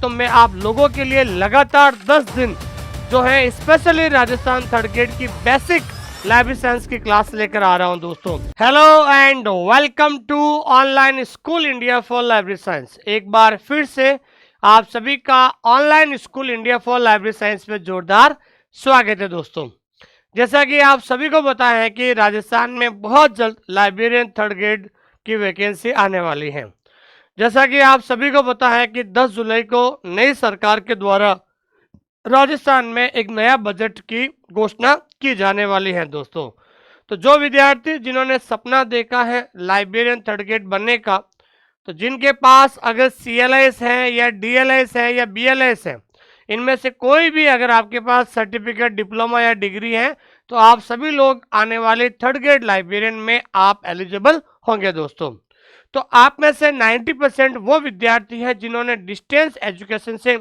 तो मैं आप लोगों के लिए लगातार 10 दिन जो है स्पेशली राजस्थान थर्ड ग्रेड की बेसिक लाइब्रेरी साइंस की क्लास लेकर आ रहा हूं दोस्तों। Hello and welcome to online school India for library science. एक बार फिर से आप सभी का online school India for library science में जोरदार स्वागत है दोस्तों। जैसा कि आप सभी को पता है कि राजस्थान में बहुत जल्द लाइब्रेरियन थर्ड ग्रेड की वैकेंसी आने वाली है। जैसा कि आप सभी को पता है कि 10 जुलाई को नई सरकार के द्वारा राजस्थान में एक नया बजट की घोषणा की जाने वाली है दोस्तों। तो जो विद्यार्थी जिन्होंने सपना देखा है लाइब्रेरियन थर्ड ग्रेड बनने का, तो जिनके पास अगर CLS है या DLS है या BLS है, इनमें से कोई भी अगर आपके पास सर्टिफिकेट, डिप्लोमा या डिग्री है, तो आप सभी लोग आने वाले थर्ड ग्रेड लाइब्रेरियन में आप एलिजिबल होंगे दोस्तों। तो आप में से 90% वो विद्यार्थी हैं जिन्होंने डिस्टेंस एजुकेशन से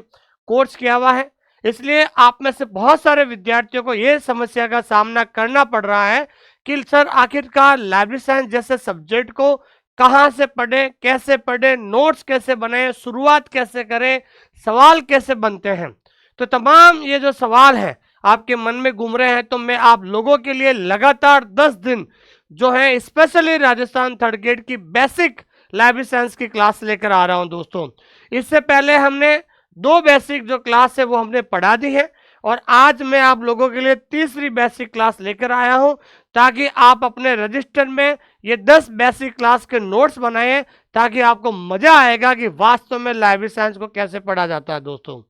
कोर्स किया हुआ है। इसलिए आप में से बहुत सारे विद्यार्थियों को ये समस्या का सामना करना पड़ रहा है कि सर आखिरकार लाइब्रेरी साइंस जैसे सब्जेक्ट को कहाँ से पढ़ें, कैसे पढ़ें, नोट्स कैसे बनाएं, शुरुआत कैसे करें, सवाल कैसे बनते हैं। तो तमाम ये जो सवाल हैं आपके मन में घूम रहे हैं, तो मैं आप लोगों के लिए लगातार 10 दिन जो है स्पेशली राजस्थान थर्ड ग्रेड की बेसिक लाइब्रेरी साइंस की क्लास लेकर आ रहा हूं दोस्तों। इससे पहले हमने 2 बेसिक जो क्लास है वो हमने पढ़ा दी है, और आज मैं आप लोगों के लिए तीसरी बेसिक क्लास लेकर आया हूं ताकि आप अपने रजिस्टर में ये 10 बेसिक क्लास के नोट्स बनाएं, ताकि आपको मजा आएगा कि वास्तव में लाइब्रेरी साइंस को कैसे पढ़ा जाता है दोस्तों।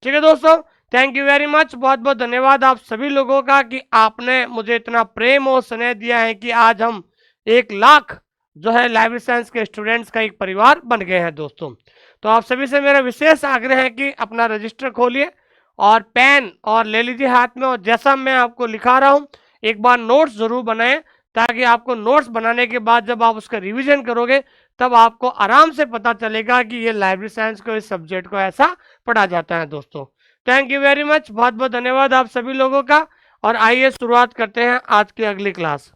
ठीक है दोस्तों, थैंक यू वेरी मच। बहुत बहुत धन्यवाद आप सभी लोगों का कि आपने मुझे इतना प्रेम और स्नेह दिया है कि आज हम 1 लाख जो है लाइब्रेरी साइंस के स्टूडेंट्स का एक परिवार बन गए हैं दोस्तों। तो आप सभी से मेरा विशेष आग्रह है कि अपना रजिस्टर खोलिए और पेन और ले लीजिए हाथ में, और जैसा मैं आपको लिखा रहा हूं एक बार नोट्स जरूर बनाएं, ताकि आपको नोट्स बनाने के बाद जब आप उसका रिवीजन करोगे तब आपको आराम से पता चलेगा कि ये लाइब्रेरी साइंस को, इस सब्जेक्ट को ऐसा पढ़ा जाता है दोस्तों। थैंक यू वेरी मच, बहुत बहुत धन्यवाद आप सभी लोगों का। और आइए शुरुआत करते हैं आज की अगली क्लास।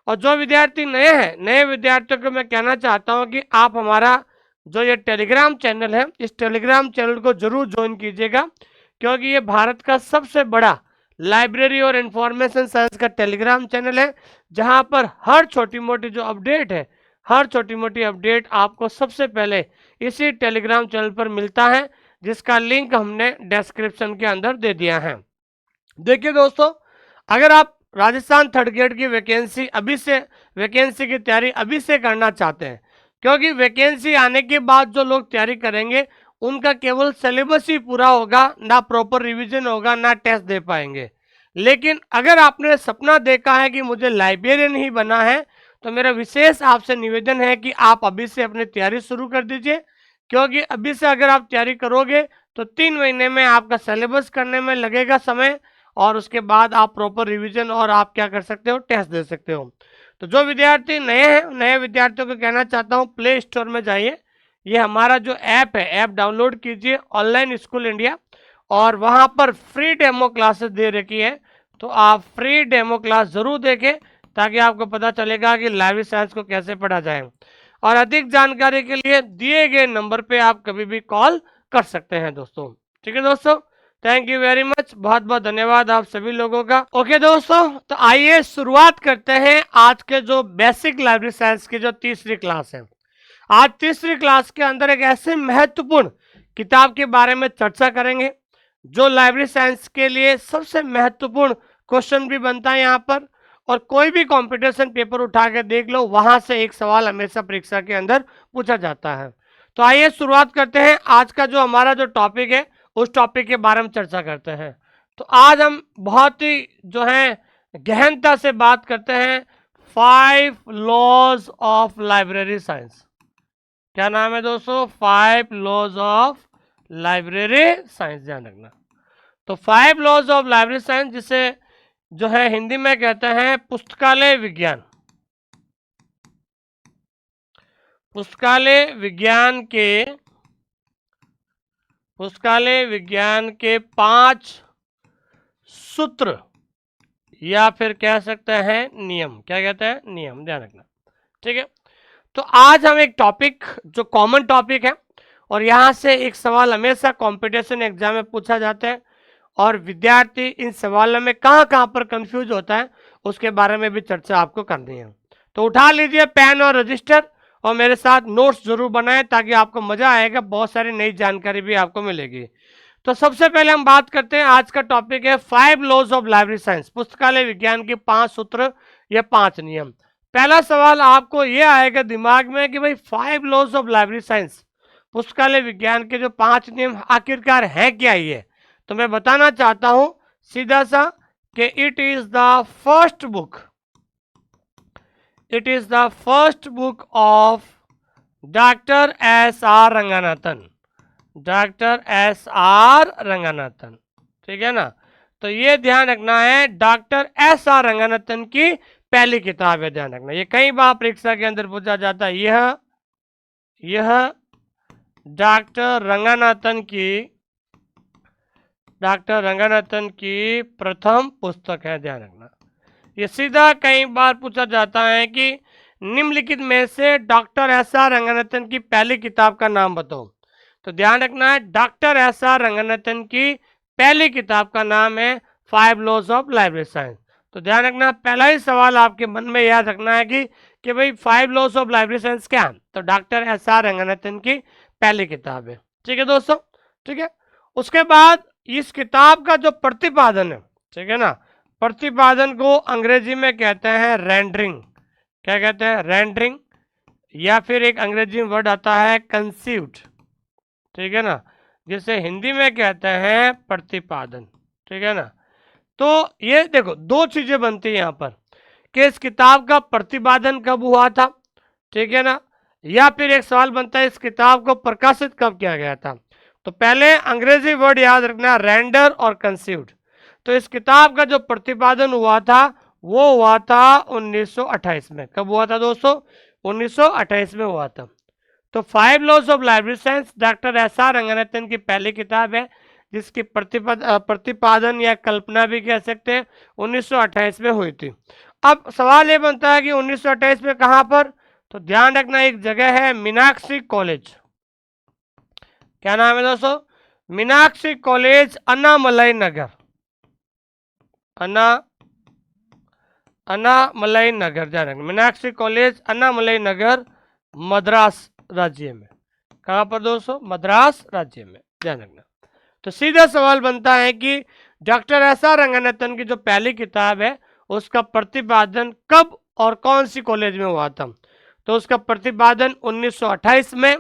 और जो विद्यार्थी नए हैं, नए विद्यार्थियों को मैं कहना चाहता हूं कि आप हमारा जो ये टेलीग्राम चैनल है, इस टेलीग्राम चैनल को जरूर ज्वाइन कीजिएगा, क्योंकि ये भारत का सबसे बड़ा लाइब्रेरी और इंफॉर्मेशन साइंस का टेलीग्राम चैनल है, जहां पर हर छोटी मोटी जो अपडेट है, हर छोटी मोटी अपडेट आपको सबसे पहले इसी टेलीग्राम चैनल पर मिलता है, जिसका लिंक हमने डिस्क्रिप्शन के अंदर दे दिया है। देखिए दोस्तों, अगर आप राजस्थान थर्ड ग्रेड की वैकेंसी की तैयारी अभी से करना चाहते हैं, क्योंकि वैकेंसी आने के बाद जो लोग तैयारी करेंगे उनका केवल सिलेबस ही पूरा होगा, ना प्रॉपर रिवीजन होगा, ना टेस्ट दे पाएंगे। लेकिन अगर आपने सपना देखा है कि मुझे लाइब्रेरियन ही बना है, तो मेरा विशेष आपसे निवेदन है कि आप अभी से अपनी तैयारी शुरू कर दीजिए, क्योंकि अभी से अगर आप तैयारी करोगे तो 3 महीने में आपका सिलेबस करने में लगेगा समय, और उसके बाद आप प्रॉपर रिवीजन और आप क्या कर सकते हो, टेस्ट दे सकते हो। तो जो विद्यार्थी नए हैं, नए विद्यार्थियों को कहना चाहता हूँ, प्ले स्टोर में जाइए, ये हमारा जो ऐप है, ऐप डाउनलोड कीजिए ऑनलाइन स्कूल इंडिया, और वहाँ पर फ्री डेमो क्लासेस दे रखी है। तो आप फ्री डेमो क्लास जरूर देखें, ताकि आपको पता चलेगा कि लाइब्रेरी साइंस को कैसे पढ़ा जाए। और अधिक जानकारी के लिए दिए गए नंबर पे आप कभी भी कॉल कर सकते हैं दोस्तों। ठीक है दोस्तों, थैंक यू वेरी मच, बहुत बहुत धन्यवाद आप सभी लोगों का। ओके दोस्तों, तो आइए शुरुआत करते हैं आज के जो बेसिक लाइब्रेरी साइंस की जो तीसरी क्लास है। आज तीसरी क्लास के अंदर एक ऐसे महत्वपूर्ण किताब के बारे में चर्चा करेंगे जो लाइब्रेरी साइंस के लिए सबसे महत्वपूर्ण क्वेश्चन भी बनता है यहाँ पर, और कोई भी कंपटीशन पेपर उठा के देख लो, वहां से एक सवाल हमेशा परीक्षा के अंदर पूछा जाता है। तो आइए शुरुआत करते हैं। आज का जो हमारा जो टॉपिक है उस टॉपिक के बारे में चर्चा करते हैं। तो आज हम बहुत ही जो है गहनता से बात करते हैं 5 लॉज ऑफ लाइब्रेरी साइंस। क्या नाम है दोस्तों? 5 लॉज ऑफ लाइब्रेरी साइंस, ध्यान रखना। तो 5 लॉज ऑफ लाइब्रेरी साइंस, जिसे जो है हिंदी में कहते हैं पुस्तकालय विज्ञान। पुस्तकालय विज्ञान के 5 सूत्र, या फिर कह सकते हैं नियम। क्या कहते हैं? नियम, ध्यान रखना। ठीक है, तो आज हम एक टॉपिक जो कॉमन टॉपिक है और यहाँ से एक सवाल हमेशा कंपटीशन एग्जाम में पूछा जाता है, और विद्यार्थी इन सवालों में कहाँ कहाँ पर कंफ्यूज होता है उसके बारे में भी चर्चा आपको करनी है। तो उठा लीजिए पेन और रजिस्टर और मेरे साथ नोट्स जरूर बनाएं ताकि आपको मजा आएगा, बहुत सारी नई जानकारी भी आपको मिलेगी। तो सबसे पहले हम बात करते हैं, आज का टॉपिक है 5 लॉज ऑफ लाइब्रेरी साइंस, पुस्तकालय विज्ञान के 5 सूत्र या 5 नियम। पहला सवाल आपको यह आएगा दिमाग में कि भाई 5 लॉज ऑफ लाइब्रेरी साइंस, पुस्तकालय विज्ञान के जो 5 नियम आखिरकार है क्या ये। तो मैं बताना चाहता हूं सीधा सा कि it is the first book, it is the first book of doctor S R Ranganathan, doctor S R Ranganathan, ठीक है ना। तो ये ध्यान रखना है, डॉक्टर एस आर रंगनाथन की पहली किताब है, ध्यान रखना। ये कई बार परीक्षा के अंदर पूछा जाता है, यह डॉक्टर रंगनाथन की प्रथम पुस्तक है, ध्यान रखना। ये सीधा कई बार पूछा जाता है कि निम्नलिखित में से डॉक्टर एस आर रंगनाथन की पहली किताब का नाम बताओ। तो ध्यान रखना है, डॉक्टर एस आर रंगनाथन की पहली किताब का नाम है 5 लॉज ऑफ लाइब्रेरी साइंस। तो ध्यान रखना, पहला ही सवाल आपके मन में याद रखना है कि भाई 5 लॉज ऑफ लाइब्रेरी साइंस क्या है। तो डॉक्टर एस आर रंगनाथन की पहली किताब है, ठीक है दोस्तों, ठीक है। उसके बाद इस किताब का जो प्रतिपादन है, ठीक है ना, प्रतिपादन को अंग्रेजी में कहते हैं रेंडरिंग। क्या कहते हैं? रेंडरिंग, या फिर एक अंग्रेजी में वर्ड आता है कंसीव्ड, ठीक है ना, जिसे हिंदी में कहते हैं प्रतिपादन, ठीक है ना। तो ये देखो दो चीजें बनती है यहाँ पर कि इस किताब का प्रतिपादन कब हुआ था, ठीक है ना, या फिर एक सवाल बनता है इस किताब को प्रकाशित कब किया गया था। तो पहले अंग्रेजी वर्ड याद रखना, रेंडर और कंसीव्ड। तो इस किताब का जो प्रतिपादन हुआ था वो हुआ था 1928 में। कब हुआ था दोस्तों? 1928 में हुआ था। तो 5 laws of library science doctor S R Ranganathan की पहली किताब है, जिसकी प्रतिपादन या कल्पना भी कह सकते हैं 1928 में हुई थी। अब सवाल ये बनता है कि 1928 में कहां पर? तो ध्यान रखना, एक जगह है मीनाक्षी कॉलेज। क्या नाम है दोस्तों? मीनाक्षी कॉलेज, अन्नामलाई नगर, अन्नामलाई नगर, ध्यान रखना, मीनाक्षी कॉलेज अन्नामलाई नगर, मद्रास राज्य में। कहां पर दोस्तों? मद्रास राज्य में, ध्यान रखना। तो सीधा सवाल बनता है कि डॉक्टर एस आर रंगनाथन की जो पहली किताब है उसका प्रतिपादन कब और कौन सी कॉलेज में हुआ था। तो उसका प्रतिपादन 1928 में,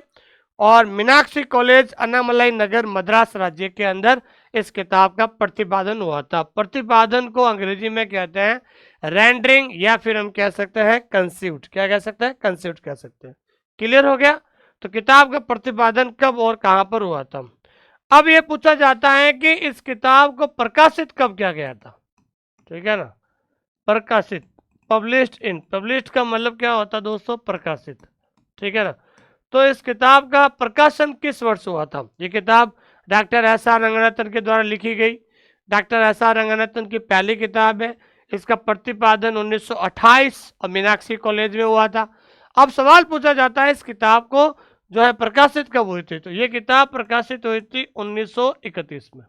और मीनाक्षी कॉलेज अन्नामलाई नगर मद्रास राज्य के अंदर इस किताब का प्रतिपादन हुआ था। प्रतिपादन को अंग्रेजी में कहते हैं रेंडरिंग, या फिर हम कह सकते हैं कंसीव्ड। क्या कह सकते हैं? कंसीव्ड कह सकते हैं। क्लियर हो गया? तो किताब का प्रतिपादन कब और कहां पर हुआ था। अब यह पूछा जाता है कि इस किताब को प्रकाशित कब किया गया था, ठीक है ना, प्रकाशित, पब्लिश्ड इन, पब्लिश्ड का मतलब क्या होता है दोस्तों? प्रकाशित, ठीक है ना। तो इस किताब का प्रकाशन किस वर्ष हुआ था? ये किताब डॉक्टर एस आर रंगनाथन के द्वारा लिखी गई, डॉक्टर एस आर रंगनाथन की पहली किताब है। इसका प्रतिपादन 1928 और मीनाक्षी कॉलेज में हुआ था। अब सवाल पूछा जाता है इस किताब को जो है प्रकाशित कब हुई थी। तो ये किताब प्रकाशित हुई थी 1931 में।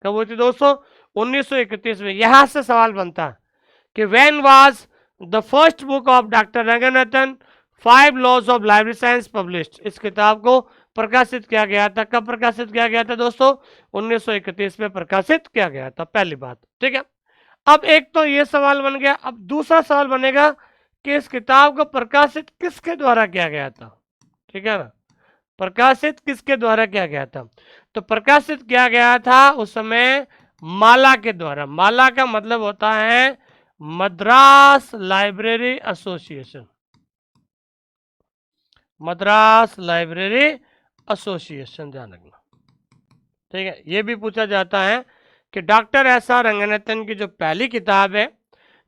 कब हुई थी दोस्तों? 1931 में। यहां से सवाल बनता है कि when was the first book of doctor Ranganathan 5 laws of library science published. इस किताब को प्रकाशित किया गया था। कब प्रकाशित किया गया था दोस्तों? 1931 में प्रकाशित किया गया था, पहली बात, ठीक है। अब एक तो ये सवाल बन गया। अब दूसरा सवाल बनेगा कि इस किताब को प्रकाशित किसके द्वारा किया गया था, ठीक है ना, प्रकाशित किसके द्वारा किया गया था। तो प्रकाशित किया गया था उस समय माला के द्वारा। माला का मतलब होता है Madras library association, Madras library association, ध्यान रखना, ठीक है। यह भी पूछा जाता है कि डॉक्टर एस आर रंगनाथन की जो पहली किताब है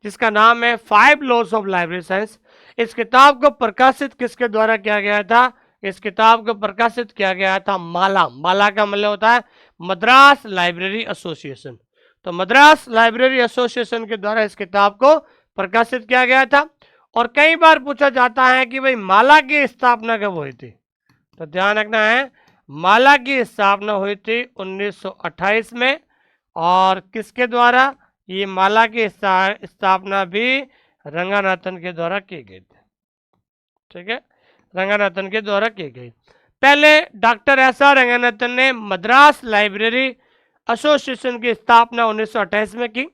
जिसका नाम है 5 लॉज ऑफ लाइब्रेरी साइंस, इस किताब को प्रकाशित किसके द्वारा किया गया था। इस किताब को प्रकाशित किया गया था माला, माला का मतलब होता है मद्रास लाइब्रेरी एसोसिएशन। तो मद्रास लाइब्रेरी एसोसिएशन के द्वारा इस किताब को प्रकाशित किया गया था। और कई बार पूछा जाता है कि भाई माला की स्थापना कब हुई थी। तो ध्यान रखना है, माला की स्थापना हुई थी 1928 में। और किसके द्वारा? ये माला की स्थापना भी रंगानाथन के द्वारा की गई थी। ठीक है, रंगानाथन के द्वारा की गई। पहले डॉक्टर एस आर रंगानाथन ने मद्रास लाइब्रेरी एसोसिएशन की स्थापना 1928 में की।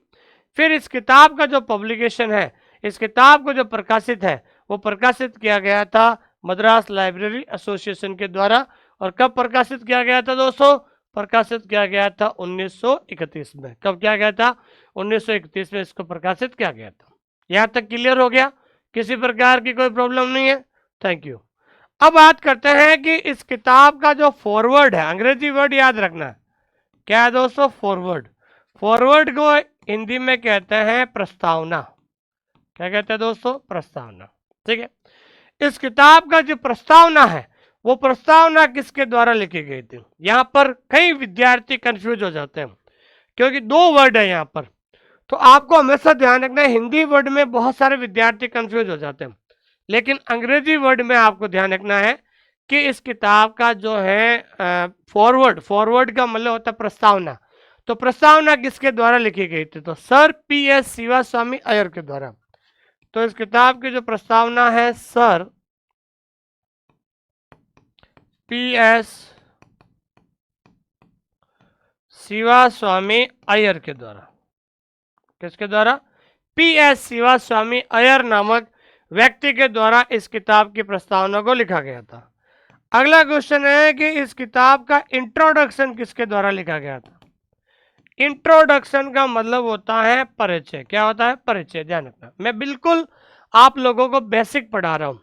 फिर इस किताब का जो पब्लिकेशन है, इस किताब को जो प्रकाशित है, वो प्रकाशित किया गया था मद्रास लाइब्रेरी एसोसिएशन के द्वारा। और कब प्रकाशित किया गया था दोस्तों? प्रकाशित किया गया था 1931 में। कब किया गया था? 1931 में इसको प्रकाशित किया गया था। यहाँ तक क्लियर हो गया? किसी प्रकार की कोई प्रॉब्लम नहीं है? Thank you. अब बात करते हैं कि इस किताब का जो फॉरवर्ड है, अंग्रेजी वर्ड याद रखना है, क्या है दोस्तों? फॉरवर्ड। फॉरवर्ड को हिंदी में कहते हैं प्रस्तावना। क्या कहते हैं दोस्तों? प्रस्तावना। ठीक है, इस किताब का जो प्रस्तावना है, वो प्रस्तावना किसके द्वारा लिखी गई थी? यहाँ पर कई विद्यार्थी कंफ्यूज हो जाते हैं, क्योंकि दो वर्ड है यहाँ पर। तो आपको हमेशा ध्यान रखना है, हिंदी वर्ड में बहुत सारे विद्यार्थी कंफ्यूज हो जाते हैं, लेकिन अंग्रेजी वर्ड में आपको ध्यान रखना है कि इस किताब का जो है फॉरवर्ड, फॉरवर्ड का मतलब होता है प्रस्तावना। तो प्रस्तावना किसके द्वारा लिखी गई थी? तो सर पी एस शिवास्वामी अय्यर के द्वारा। तो इस किताब की जो प्रस्तावना है, सर पी एस शिवास्वामी अय्यर के द्वारा। किसके द्वारा? पी एस शिवास्वामी अय्यर नामक व्यक्ति के द्वारा इस किताब की प्रस्तावना को लिखा गया था। अगला क्वेश्चन है कि इस किताब का इंट्रोडक्शन किसके द्वारा लिखा गया था? इंट्रोडक्शन का मतलब होता है परिचय। क्या होता है? परिचय। ध्यान रखना, मैं बिल्कुल आप लोगों को बेसिक पढ़ा रहा हूँ,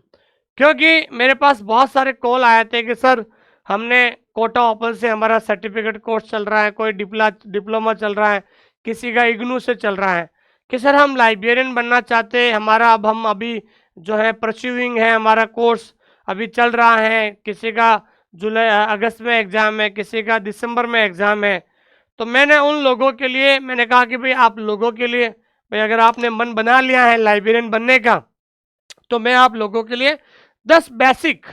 क्योंकि मेरे पास बहुत सारे कॉल आए थे कि सर हमने कोटा ओपन से हमारा सर्टिफिकेट कोर्स चल रहा है, कोई डिप्लोमा चल रहा है, किसी का इग्नू से चल रहा है, कि सर हम लाइब्रेरियन बनना चाहते हैं, हमारा अब हम अभी जो है परस्यूइंग है, हमारा कोर्स अभी चल रहा है, किसी का जुलाई अगस्त में एग्ज़ाम है, किसी का दिसंबर में एग्ज़ाम है। तो मैंने उन लोगों के लिए मैंने कहा कि भाई आप लोगों के लिए, भाई अगर आपने मन बना लिया है लाइब्रेरियन बनने का, तो मैं आप लोगों के लिए 10 बेसिक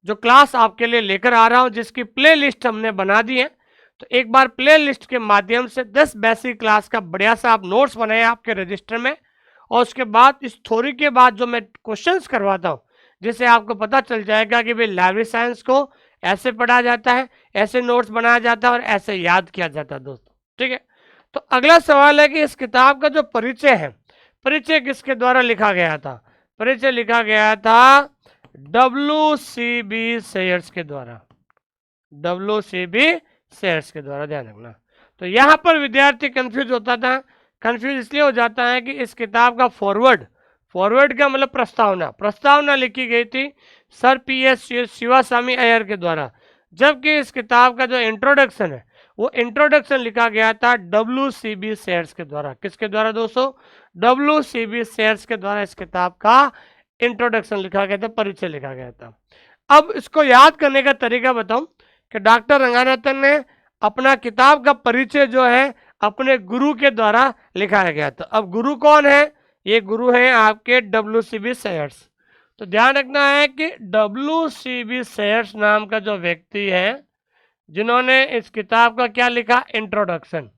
जो क्लास आपके लिए लेकर आ रहा हूं, जिसकी प्ले लिस्ट हमने बना दी है। तो एक बार प्ले लिस्ट के माध्यम से 10 बेसिक क्लास का बढ़िया सा आप नोट्स बनाए आपके रजिस्टर में, और उसके बाद इस थ्योरी के बाद जो मैं क्वेश्चंस करवाता हूँ, जिससे आपको पता चल जाएगा कि भाई लाइब्रेरी साइंस को ऐसे पढ़ा जाता है, ऐसे नोट्स बनाया जाता है और ऐसे याद किया जाता है दोस्तों। ठीक है, तो अगला सवाल है कि इस किताब का जो परिचय है, परिचय किसके द्वारा लिखा गया था? परिचय लिखा गया था WCB शेयर्स के द्वारा। WCB शेयर्स के द्वारा, ध्यान रखना। तो यहाँ पर विद्यार्थी कंफ्यूज होता था। कंफ्यूज इसलिए हो जाता है कि इस किताब का फॉरवर्ड, फॉरवर्ड का मतलब प्रस्तावना, प्रस्तावना लिखी गई थी सर पी एस शिवास्वामी अय्यर के द्वारा, जबकि इस किताब का जो इंट्रोडक्शन है, वो इंट्रोडक्शन लिखा गया था WCB शेयर्स के द्वारा। किसके द्वारा दोस्तों? WCB शेयर्स के द्वारा इस किताब का इंट्रोडक्शन लिखा गया था, परिचय लिखा गया था। अब इसको याद करने का तरीका बताऊं कि डॉक्टर रंगानाथन ने अपना किताब का परिचय जो है अपने गुरु के द्वारा लिखाया गया था। अब गुरु कौन है? ये गुरु हैं आपके WCB शेयर्स। तो ध्यान रखना है कि WCB शेयर्स नाम का जो व्यक्ति है, जिन्होंने इस किताब का क्या लिखा? इंट्रोडक्शन।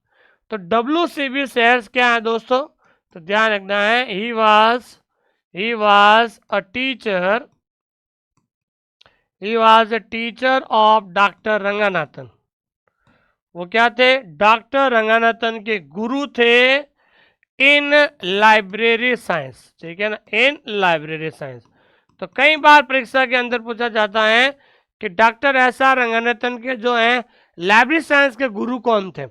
तो WCB शेयर्स क्या है दोस्तों? तो ध्यान रखना है, ही was a teacher of doctor Ranganathan. वो क्या थे? डॉक्टर रंगानाथन के गुरु थे इन लाइब्रेरी साइंस। ठीक है ना, इन लाइब्रेरी साइंस। तो कई बार परीक्षा के अंदर पूछा जाता है कि डॉक्टर एस आर रंगानाथन के जो है लाइब्रेरी साइंस के गुरु कौन थे,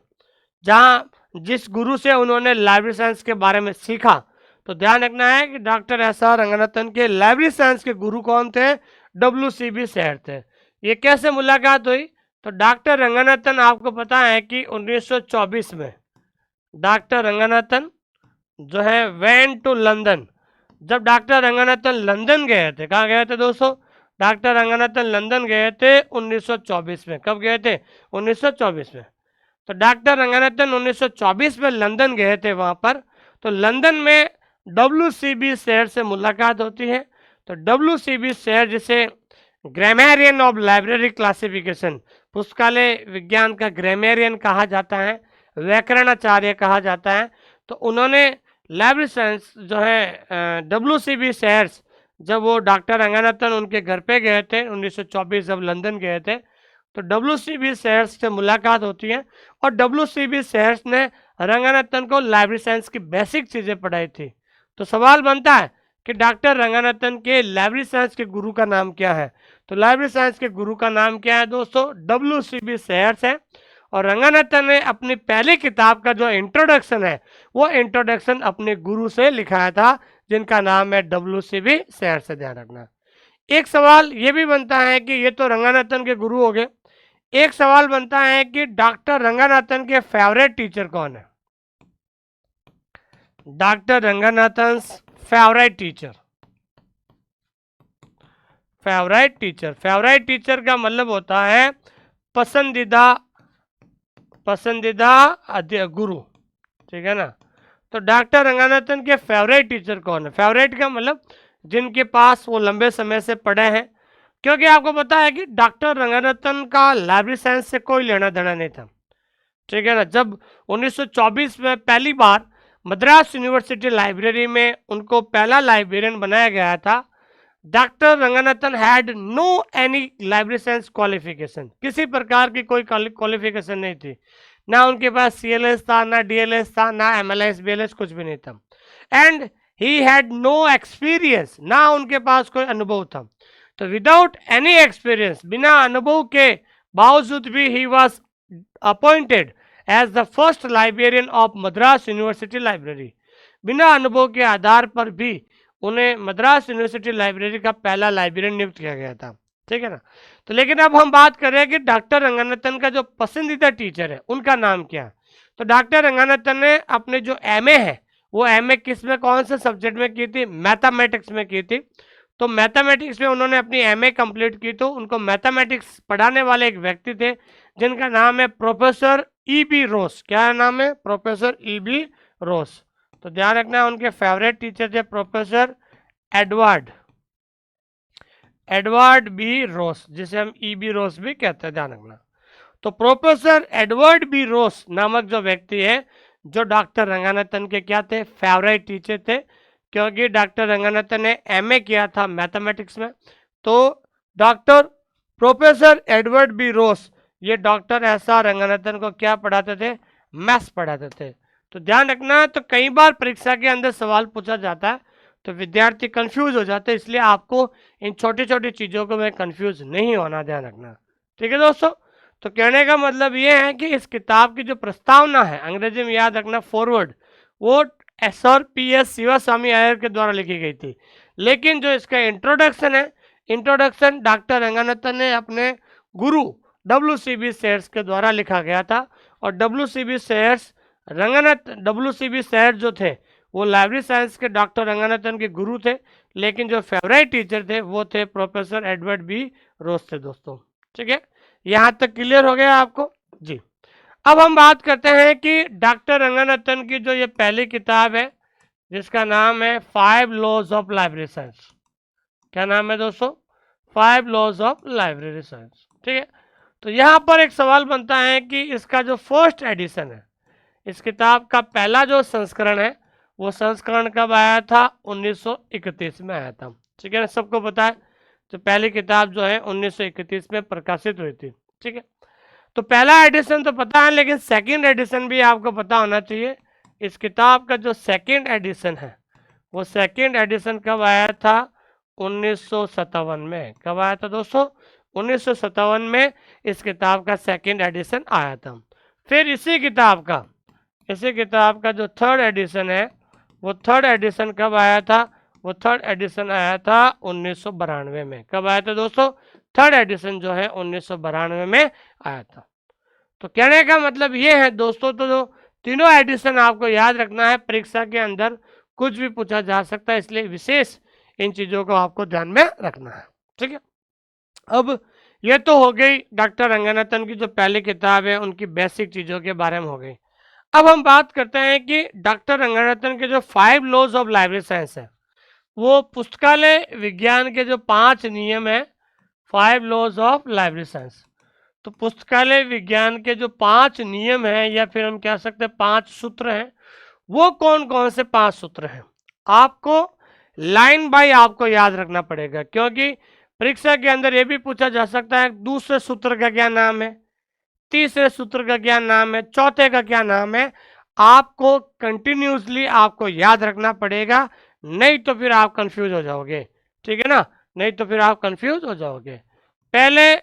जहां जिस गुरु से उन्होंने लाइब्रेरी साइंस के बारे में सीखा। तो ध्यान रखना है कि डॉक्टर एस आर रंगानाथन के लाइब्रेरी साइंस के गुरु कौन थे? WCB शेयर थे। ये कैसे मुलाकात हुई? तो डॉक्टर रंगानाथन, आपको पता है कि 1924 में डॉक्टर रंगानाथन जो है वेन टू लंदन। जब डॉक्टर रंगानाथन लंदन गए थे, कहाँ गए थे दोस्तों? डॉक्टर रंगानाथन लंदन गए थे 1924 में। कब गए थे? 1924 में। तो डॉक्टर रंगानाथन 1924 में लंदन गए थे वहाँ पर। तो लंदन में WCB शेयर से मुलाकात होती है। तो WCB शेयर जिसे ग्रामेरियन ऑफ लाइब्रेरी क्लासिफिकेशन, पुस्तकालय विज्ञान का ग्रामेरियन कहा जाता है, व्याकरणाचार्य कहा जाता है। तो उन्होंने लाइब्रेरी साइंस जो है WCB शेयर्स, जब वो डॉक्टर रंगनाथन उनके घर पे गए थे 1924, जब लंदन गए थे, तो WCB शेयर्स से मुलाकात होती है और WCB शेयर्स ने रंगनाथन को लाइब्रेरी साइंस की बेसिक चीज़ें पढ़ाई थी। तो सवाल बनता है कि डॉक्टर रंगनाथन के लाइब्रेरी साइंस के गुरु का नाम क्या है? तो लाइब्रेरी साइंस के गुरु का नाम क्या है दोस्तों? WCB शेयर्स है। और रंगनाथन ने अपनी पहली किताब का जो इंट्रोडक्शन है, वो इंट्रोडक्शन अपने गुरु से लिखाया था, जिनका नाम है WCB शेयर्स से, ध्यान रखना। एक सवाल ये भी बनता है कि ये तो रंगनाथन के गुरु हो गए, एक सवाल बनता है कि डॉक्टर रंगनाथन के फेवरेट टीचर कौन है? Doctor Ranganathan favourite teacher, favourite teacher, favourite teacher का मतलब होता है पसंदीदा, पसंदीदा गुरु, ठीक है ना। तो डॉक्टर रंगनाथन के फेवरेट टीचर कौन है? फेवरेट का मतलब जिनके पास वो लंबे समय से पढ़े हैं, क्योंकि आपको पता है कि डॉक्टर रंगनाथन का लाइब्रेरी साइंस से कोई लेना देना नहीं था, ठीक है ना। जब 1924 में पहली बार मद्रास यूनिवर्सिटी लाइब्रेरी में उनको पहला लाइब्रेरियन बनाया गया था, doctor Ranganathan had no any library science qualification, किसी प्रकार की कोई क्वालिफिकेशन नहीं थी, ना उनके पास CLS था, ना DLS था, ना MLS BLS, कुछ भी नहीं था। And he had no experience, ना उनके पास कोई अनुभव था। तो विदाउट एनी एक्सपीरियंस, बिना अनुभव के बावजूद भी he was appointed as the first librarian of Madras university library. बिना अनुभव के आधार पर भी उन्हें मद्रास यूनिवर्सिटी लाइब्रेरी का पहला लाइब्रेरियन नियुक्त किया गया था, ठीक है ना। तो लेकिन अब हम बात कर रहे हैं कि डॉक्टर रंगनाथन का जो पसंदीदा टीचर है उनका नाम क्या है? तो डॉक्टर रंगनाथन ने अपने जो MA है, वो MA किस में, कौन से सब्जेक्ट में की थी? मैथमेटिक्स में की थी। तो मैथमेटिक्स में उन्होंने अपनी MA कंप्लीट की। तो उनको मैथमेटिक्स पढ़ाने वाले एक व्यक्ति थे जिनका नाम है प्रोफेसर EB रोस। क्या नाम है? प्रोफेसर EB रोस। तो ध्यान रखना, उनके फेवरेट टीचर थे प्रोफेसर एडवर्ड B रोस, जिसे हम EB रोस भी कहते हैं, ध्यान रखना। तो प्रोफेसर एडवर्ड B रोस नामक जो व्यक्ति है, जो डॉक्टर रंगनाथन के क्या थे? फेवरेट टीचर थे, क्योंकि डॉक्टर रंगनाथन ने MA किया था मैथमेटिक्स में। तो डॉक्टर प्रोफेसर एडवर्ड B रोस, ये डॉक्टर SR रंगनाथन को क्या पढ़ाते थे? मैथ्स पढ़ाते थे। तो ध्यान रखना, तो कई बार परीक्षा के अंदर सवाल पूछा जाता है तो विद्यार्थी कंफ्यूज हो जाते हैं, इसलिए आपको इन छोटी छोटी चीज़ों को में कंफ्यूज नहीं होना, ध्यान रखना, ठीक है दोस्तों। तो कहने का मतलब ये है कि इस किताब की जो प्रस्तावना है, अंग्रेजी में याद रखना फॉरवर्ड, वो SR PS शिवास्वामी अय्यर के द्वारा लिखी गई थी। लेकिन जो इसका इंट्रोडक्शन है, इंट्रोडक्शन डॉक्टर रंगनाथन ने अपने गुरु WCB शेयर्स के द्वारा लिखा गया था। और WCB शेयर्स WCB शेयर्स जो थे वो लाइब्रेरी साइंस के डॉक्टर रंगनाथन के गुरु थे, लेकिन जो फेवरेट टीचर थे वो थे प्रोफेसर एडवर्ड B रोस थे दोस्तों, ठीक है। यहाँ तक क्लियर हो गया आपको जी। अब हम बात करते हैं कि डॉक्टर रंगनाथन की जो ये पहली किताब है, जिसका नाम है 5 लॉज ऑफ लाइब्रेरी साइंस। क्या नाम है दोस्तों? 5 लॉज ऑफ लाइब्रेरी साइंस, ठीक है। तो यहाँ पर एक सवाल बनता है कि इसका जो फर्स्ट एडिशन है, इस किताब का पहला जो संस्करण है, वो संस्करण कब आया था? 1931 में आया था, ठीक है ना। सबको पता है, तो पहली किताब जो है 1931 में प्रकाशित हुई थी, ठीक है। तो पहला एडिशन तो पता है, लेकिन सेकंड एडिशन भी आपको पता होना चाहिए। इस किताब का जो सेकंड एडिशन है, वो सेकंड एडिशन कब आया था? 1957 में। कब आया था दोस्तों? 1957 में इस किताब का सेकंड एडिशन आया था। फिर इसी किताब का जो थर्ड एडिशन है, वो थर्ड एडिशन कब आया था? वो थर्ड एडिशन आया था 1992 में। कब आया था दोस्तों? थर्ड एडिशन जो है 1992 में आया था। तो कहने का मतलब ये है दोस्तों, तो जो तीनों एडिशन आपको याद रखना है, परीक्षा के अंदर कुछ भी पूछा जा सकता है, इसलिए विशेष इन चीज़ों को आपको ध्यान में रखना है, ठीक है। अब ये तो हो गई डॉक्टर रंगनाथन की जो पहली किताब है, उनकी बेसिक चीज़ों के बारे में हो गई। अब हम बात करते हैं कि डॉक्टर रंगनाथन के जो 5 लॉज ऑफ लाइब्रेरी साइंस है, वो पुस्तकालय विज्ञान के जो 5 नियम है, 5 लॉज ऑफ लाइब्रेरी साइंस। तो पुस्तकालय विज्ञान के जो 5 नियम हैं, या फिर हम कह सकते हैं 5 सूत्र हैं, वो कौन कौन से 5 सूत्र हैं, आपको लाइन बाय आपको याद रखना पड़ेगा, क्योंकि परीक्षा के अंदर ये भी पूछा जा सकता है दूसरे सूत्र का क्या नाम है, तीसरे सूत्र का क्या नाम है, चौथे का क्या नाम है। आपको कंटिन्यूसली आपको याद रखना पड़ेगा, नहीं तो फिर आप कंफ्यूज हो जाओगे, ठीक है ना, नहीं तो फिर आप कंफ्यूज हो जाओगे। पहले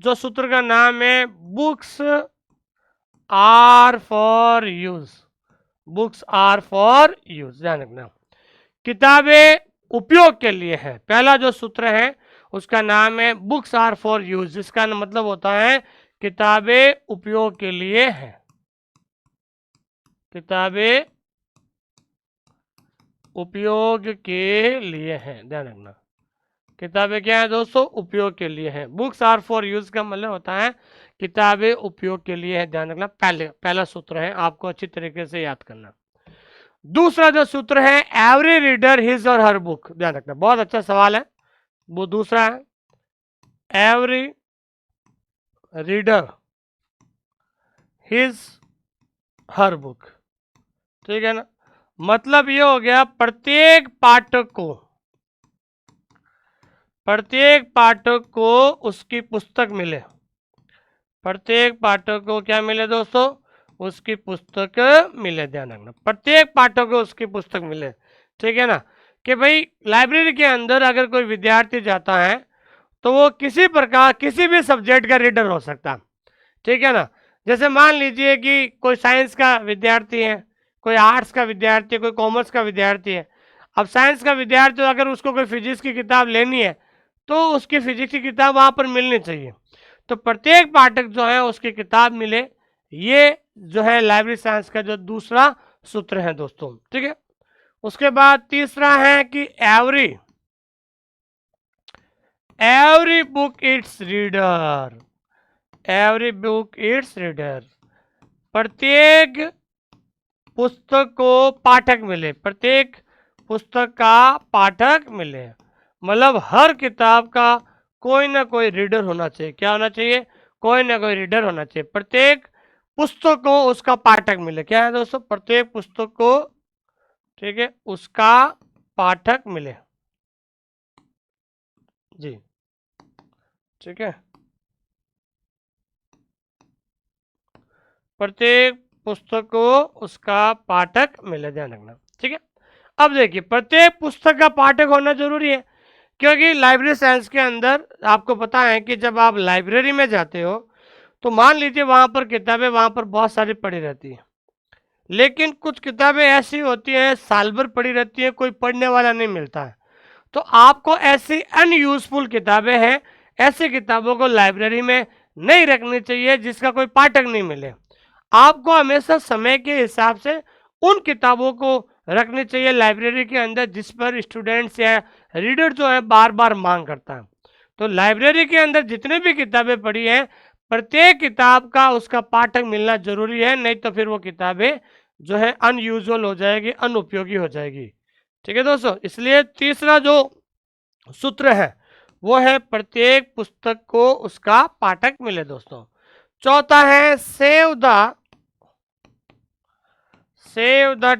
जो सूत्र का नाम है, books are for use, books are for use, ध्यान रखना, किताबें उपयोग के लिए है। पहला जो सूत्र है उसका नाम है बुक्स आर फॉर यूज, जिसका मतलब होता है किताबें उपयोग के लिए है, किताबें उपयोग के लिए हैं, ध्यान रखना, किताबें क्या है दोस्तों, उपयोग के लिए है। बुक्स आर फॉर यूज का मतलब होता है किताबें उपयोग के लिए है, ध्यान रखना, पहला सूत्र है, आपको अच्छी तरीके से याद करना। दूसरा जो सूत्र है, एवरी रीडर हिज और हर बुक, ध्यान रखना, बहुत अच्छा सवाल है, वो दूसरा है, every reader his her book, ठीक है ना, मतलब ये हो गया प्रत्येक पाठक को उसकी पुस्तक मिले, प्रत्येक पाठक को क्या मिले दोस्तों, उसकी पुस्तक मिले, ध्यान रखना, प्रत्येक पाठक को उसकी पुस्तक मिले, ठीक है ना, कि भाई लाइब्रेरी के अंदर अगर कोई विद्यार्थी जाता है तो वो किसी प्रकार किसी भी सब्जेक्ट का रीडर हो सकता है, ठीक है ना। जैसे मान लीजिए कि कोई साइंस का विद्यार्थी है, कोई आर्ट्स का विद्यार्थी है, कोई कॉमर्स का विद्यार्थी है। अब साइंस का विद्यार्थी अगर उसको कोई फिजिक्स की किताब लेनी है तो उसकी फिजिक्स की किताब वहाँ पर मिलनी चाहिए, तो प्रत्येक पाठक जो है उसकी किताब मिले, ये जो है लाइब्रेरी साइंस का जो दूसरा सूत्र है दोस्तों, ठीक है। उसके बाद तीसरा है कि every book it's reader, every book it's reader, प्रत्येक पुस्तक को पाठक मिले, प्रत्येक पुस्तक का पाठक मिले, मतलब हर किताब का कोई ना कोई रीडर होना चाहिए, क्या होना चाहिए, कोई ना कोई रीडर होना चाहिए, प्रत्येक पुस्तक को उसका पाठक मिले, क्या है दोस्तों, प्रत्येक पुस्तक को, ठीक है, उसका पाठक मिले, जी, ठीक है, प्रत्येक पुस्तक को उसका पाठक मिले, ध्यान रखना, ठीक है। अब देखिए प्रत्येक पुस्तक का पाठक होना जरूरी है, क्योंकि लाइब्रेरी साइंस के अंदर आपको पता है कि जब आप लाइब्रेरी में जाते हो तो मान लीजिए वहाँ पर किताबें वहाँ पर बहुत सारी पड़ी रहती हैं, लेकिन कुछ किताबें ऐसी होती हैं साल भर पड़ी रहती है, कोई पढ़ने वाला नहीं मिलता है, तो आपको ऐसी अनयूजफुल किताबें हैं, ऐसी किताबों को लाइब्रेरी में नहीं रखनी चाहिए जिसका कोई पाठक नहीं मिले। आपको हमेशा समय के हिसाब से उन किताबों को रखनी चाहिए लाइब्रेरी के अंदर जिस पर स्टूडेंट्स या रीडर जो है बार बार मांग करता है। तो लाइब्रेरी के अंदर जितने भी किताबें पड़ी हैं, प्रत्येक किताब का उसका पाठक मिलना जरूरी है, नहीं तो फिर वो किताबें जो है अनयूजुअल हो जाएगी, अनुपयोगी हो जाएगी, ठीक है दोस्तों। इसलिए तीसरा जो सूत्र है वो है प्रत्येक पुस्तक को उसका पाठक मिले दोस्तों। चौथा है save the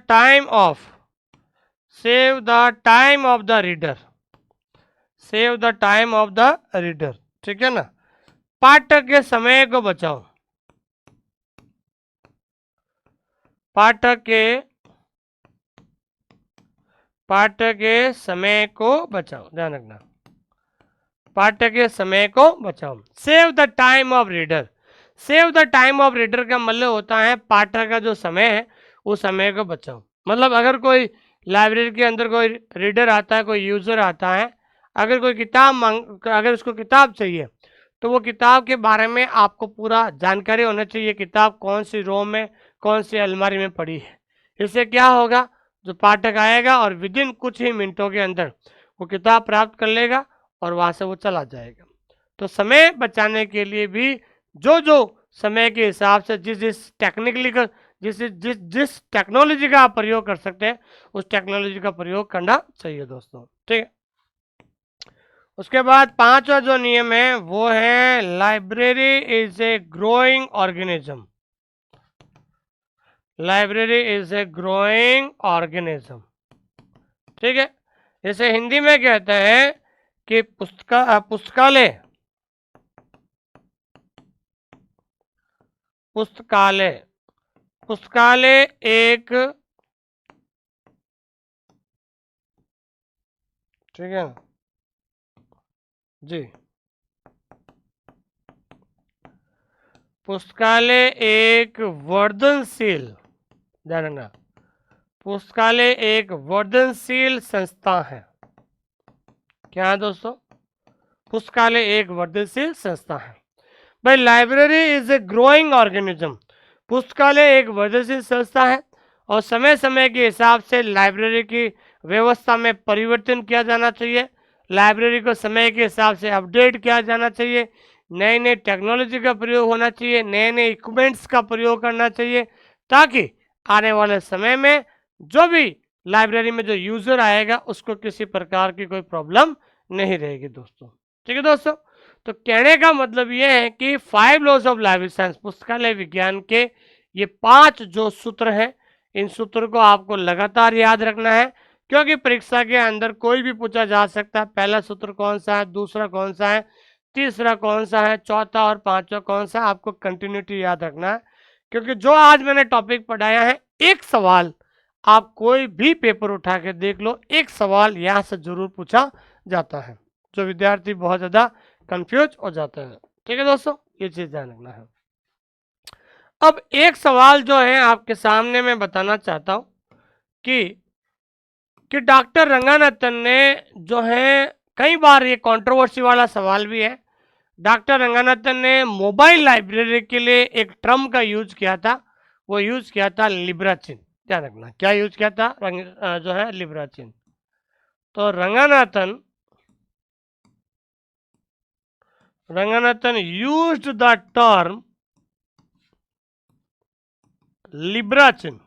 time of the reader, save the time of the reader, ठीक है ना, पाठक के समय को बचाओ, पाठक के समय को बचाओ, ध्यान रखना, पाठक के समय को बचाओ। Save the time of reader, save the time of reader का मतलब होता है पाठक का जो समय है उस समय को बचाओ। मतलब अगर कोई लाइब्रेरी के अंदर कोई रीडर आता है, कोई यूजर आता है, अगर कोई किताब अगर उसको किताब चाहिए तो वो किताब के बारे में आपको पूरा जानकारी होना चाहिए, किताब कौन सी रो में कौन सी अलमारी में पड़ी है। इससे क्या होगा, जो पाठक आएगा और विद इन कुछ ही मिनटों के अंदर वो किताब प्राप्त कर लेगा और वहाँ से वो चला जाएगा। तो समय बचाने के लिए भी जो समय के हिसाब से जिस टेक्नोलॉजी का आप प्रयोग कर सकते हैं उस टेक्नोलॉजी का प्रयोग करना चाहिए दोस्तों, ठीक है। उसके बाद पांचवा जो नियम है वो है library is a growing organism. Library is a growing organism, ठीक है। जैसे हिंदी में कहते हैं कि पुस्तकालय पुस्तकालय पुस्तकालय एक, ठीक है जी, पुस्तकालय एक वर्धनशील, ध्यान रखना, पुस्तकालय एक वर्धनशील संस्था है। क्या है दोस्तों? पुस्तकालय एक वर्धनशील संस्था है। भाई library is a growing organism, पुस्तकालय एक वर्धनशील संस्था है और समय समय के हिसाब से लाइब्रेरी की व्यवस्था में परिवर्तन किया जाना चाहिए। लाइब्रेरी को समय के हिसाब से अपडेट किया जाना चाहिए, नई नई टेक्नोलॉजी का प्रयोग होना चाहिए, नए नए इक्विपमेंट्स का प्रयोग करना चाहिए, ताकि आने वाले समय में जो भी लाइब्रेरी में जो यूजर आएगा उसको किसी प्रकार की कोई प्रॉब्लम नहीं रहेगी दोस्तों। ठीक है दोस्तों, तो कहने का मतलब ये है कि 5 लॉज ऑफ लाइब्रेरी साइंस, पुस्तकालय विज्ञान के ये 5 जो सूत्र हैं, इन सूत्र को आपको लगातार याद रखना है, क्योंकि परीक्षा के अंदर कोई भी पूछा जा सकता है। पहला सूत्र कौन सा है, दूसरा कौन सा है, तीसरा कौन सा है, चौथा और पांचवा कौन सा है, आपको कंटिन्यूटी याद रखना है। क्योंकि जो आज मैंने टॉपिक पढ़ाया है, एक सवाल आप कोई भी पेपर उठा के देख लो, एक सवाल यहाँ से जरूर पूछा जाता है, जो विद्यार्थी बहुत ज़्यादा कंफ्यूज हो जाते हैं। ठीक है दोस्तों, ये चीज़ ध्यान रखना है। अब एक सवाल जो है आपके सामने मैं बताना चाहता हूँ कि डॉक्टर रंगानाथन ने जो है, कई बार ये कंट्रोवर्सी वाला सवाल भी है, डॉक्टर रंगानाथन ने मोबाइल लाइब्रेरी के लिए एक टर्म का यूज किया था, वो यूज किया था लिब्राचिन। ध्यान रखना, क्या यूज किया था? जो है लिब्राचिन। तो रंगानाथन यूज्ड द टर्म लिब्राचिन।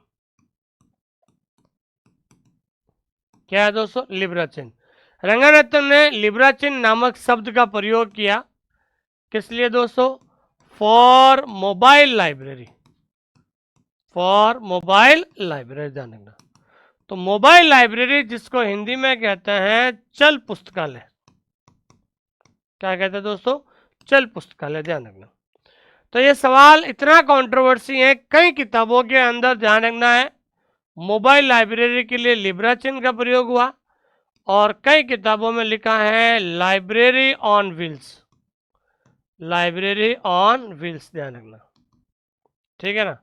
क्या है दोस्तों? लिब्राचिन। रंगानाथन ने लिब्राचिन नामक शब्द का प्रयोग किया, किस लिए दोस्तों? For mobile library, for mobile library. ध्यान रखना, तो मोबाइल लाइब्रेरी जिसको हिंदी में कहते हैं चल पुस्तकालय, क्या कहते हैं दोस्तों? चल पुस्तकालय। ध्यान रखना, तो ये सवाल इतना कंट्रोवर्सी है, कई किताबों के अंदर ध्यान रखना है मोबाइल लाइब्रेरी के लिए लिब्राचिन का प्रयोग हुआ, और कई किताबों में लिखा है library on wheels, library on wheels. ध्यान रखना, ठीक है ना।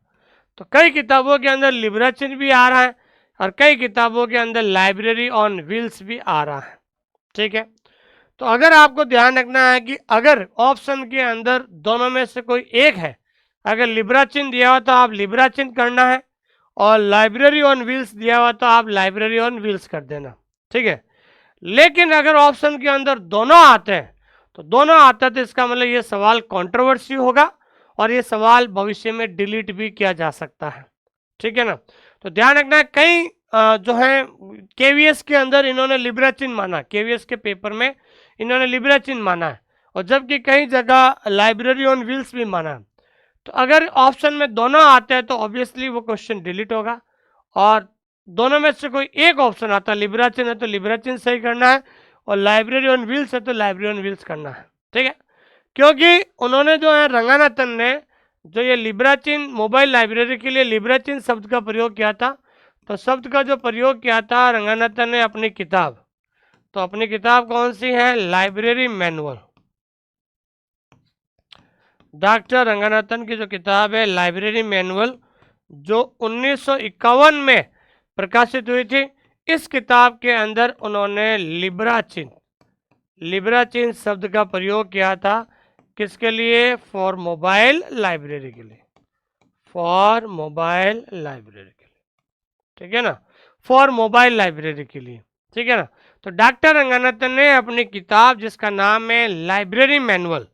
तो कई किताबों के अंदर लिब्राचिन भी आ रहा है और कई किताबों के अंदर लाइब्रेरी ऑन व्हील्स भी आ रहा है, ठीक है। तो अगर आपको ध्यान रखना है कि अगर ऑप्शन के अंदर दोनों में से कोई एक है, अगर लिब्राचिन दिया हुआ तो आप लिब्राचिन करना है, और लाइब्रेरी ऑन व्हील्स दिया हुआ तो आप लाइब्रेरी ऑन व्हील्स कर देना, ठीक है। लेकिन अगर ऑप्शन के अंदर दोनों आते हैं, तो दोनों आता है तो इसका मतलब ये सवाल कंट्रोवर्सी होगा और ये सवाल भविष्य में डिलीट भी किया जा सकता है, ठीक है ना। तो ध्यान रखना, कई जो है केवीएस के अंदर इन्होंने लिब्राचिन माना, केवीएस के पेपर में इन्होंने लिब्राचिन माना है, और जबकि कई जगह लाइब्रेरी ऑन व्हील्स भी माना है। तो अगर ऑप्शन में दोनों आते हैं तो ऑब्वियसली वो क्वेश्चन डिलीट होगा, और दोनों में से कोई एक ऑप्शन आता है, लिब्राचिन है तो लिब्राचिन सही करना है, और लाइब्रेरी ऑन व्हील्स है तो लाइब्रेरी ऑन व्हील्स करना है, ठीक है। क्योंकि उन्होंने जो है रंगानाथन ने जो ये लिब्राचिन मोबाइल लाइब्रेरी के लिए लिब्राचिन शब्द का प्रयोग किया था, तो शब्द का जो प्रयोग किया था रंगानाथन ने अपनी किताब, तो अपनी किताब कौन सी है? Library manual. डॉक्टर रंगानाथन की जो किताब है लाइब्रेरी मैनुअल, जो 1951 में प्रकाशित हुई थी, इस किताब के अंदर उन्होंने लिब्राचिन, लिब्राचिन शब्द का प्रयोग किया था, किसके लिए? फॉर मोबाइल लाइब्रेरी के लिए, फॉर मोबाइल लाइब्रेरी के लिए, ठीक है ना, फॉर मोबाइल लाइब्रेरी के लिए, ठीक है ना। तो डॉक्टर रंगानाथन ने अपनी किताब जिसका नाम है लाइब्रेरी मैनुअल,